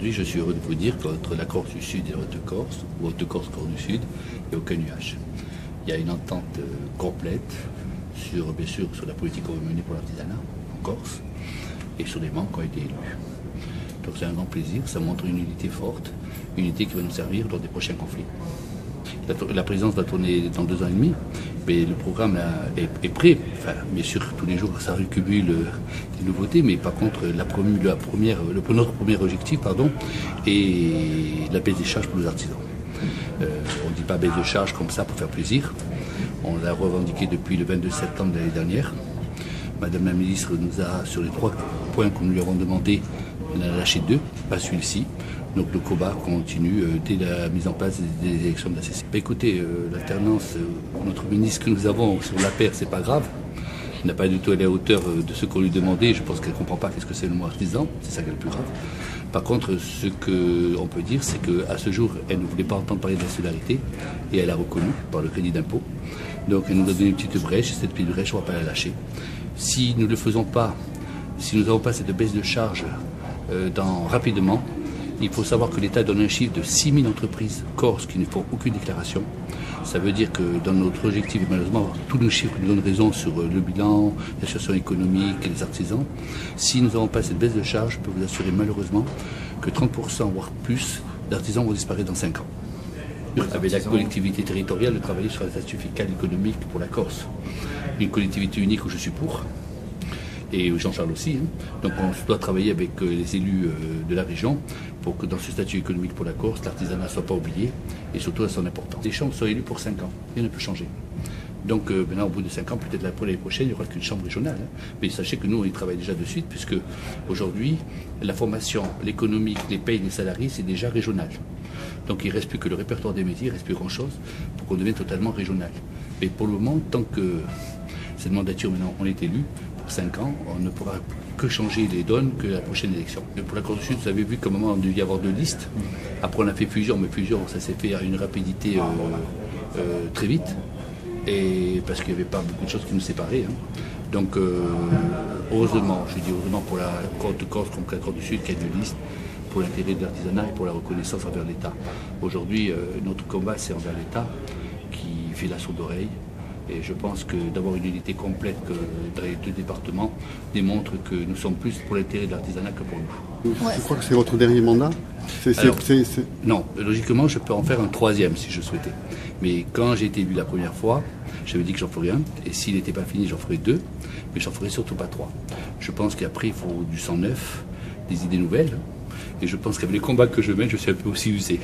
Aujourd'hui, je suis heureux de vous dire qu'entre la Corse du Sud et la Haute-Corse, ou Haute-Corse, Corse du Sud, il n'y a aucun nuage. Il y a une entente complète sur, bien sûr, sur la politique qu'on veut mener pour l'artisanat en Corse et sur les membres qui ont été élus. Donc c'est un grand plaisir, ça montre une unité forte, une unité qui va nous servir lors des prochains conflits. La présidence va tourner dans 2 ans et demi, mais le programme est prêt. Enfin, bien sûr, tous les jours, ça recumule des nouveautés, mais par contre, notre premier objectif est la baisse des charges pour les artisans. On ne dit pas baisse de charges comme ça pour faire plaisir. On l'a revendiqué depuis le 22 septembre de l'année dernière. Madame la ministre nous a, sur les 3 points que nous lui avons demandé, elle en a lâché 2, pas celui-ci. Donc le combat continue dès la mise en place des élections de la CC. Écoutez, l'alternance, notre ministre que nous avons sur la paire, c'est pas grave. Elle n'a pas du tout allé à hauteur de ce qu'on lui demandait. Je pense qu'elle ne comprend pas qu'est-ce que c'est le mot artisan. C'est ça qui est le plus grave. Par contre, ce qu'on peut dire, c'est qu'à ce jour, elle ne voulait pas entendre parler de la solidarité et elle a reconnu par le crédit d'impôt. Donc elle nous a donné une petite brèche. Cette petite brèche, on ne va pas la lâcher. Si nous ne le faisons pas, si nous n'avons pas cette baisse de charge rapidement, il faut savoir que l'État donne un chiffre de 6 000 entreprises corses qui ne font aucune déclaration. Ça veut dire que dans notre objectif, et malheureusement, tous nos chiffres nous donnent raison sur le bilan, la situation économique et les artisans. Si nous n'avons pas cette baisse de charge, je peux vous assurer malheureusement que 30%, voire plus, d'artisans vont disparaître dans 5 ans. Avec la collectivité territoriale, de travailler sur un statut fiscal économique pour la Corse. Une collectivité unique où je suis pour. Et Jean-Charles aussi. Donc on doit travailler avec les élus de la région pour que dans ce statut économique pour la Corse, l'artisanat ne soit pas oublié et surtout à son importance. Les chambres sont élues pour 5 ans, rien ne peut changer. Donc maintenant au bout de 5 ans, peut-être pour l'année prochaine, il n'y aura qu'une chambre régionale. Mais sachez que nous, on y travaille déjà de suite puisque aujourd'hui, la formation, l'économique, les payes des salariés, c'est déjà régional. Donc il ne reste plus que le répertoire des métiers, il ne reste plus grand-chose pour qu'on devienne totalement régional. Mais pour le moment, tant que cette mandature, maintenant, on est élu, pour 5 ans, on ne pourra que changer les donnes que la prochaine élection. Et pour la Corse du Sud, vous avez vu qu'à un moment, on devait y avoir 2 listes. Après, on a fait fusion, mais fusion, ça s'est fait à une rapidité très vite. Et parce qu'il n'y avait pas beaucoup de choses qui nous séparaient. Donc, heureusement, je dis heureusement pour la Côte de Corse comme la Côte du Sud, qu'il y a 2 listes pour l'intérêt de l'artisanat et pour la reconnaissance envers l'État. Aujourd'hui, notre combat, c'est envers l'État qui fait la sourde oreille. Et je pense que d'avoir une unité complète dans les 2 départements démontre que nous sommes plus pour l'intérêt de l'artisanat que pour nous. Ouais. Je crois que c'est votre dernier mandat. Non, logiquement, je peux en faire un 3e si je souhaitais. Mais quand j'ai été élu la première fois, j'avais dit que j'en ferais 1. Et s'il n'était pas fini, j'en ferais 2. Mais j'en ferais surtout pas 3. Je pense qu'après, il faut du sang neuf, des idées nouvelles. Et je pense qu'avec les combats que je mène, je suis un peu aussi usé.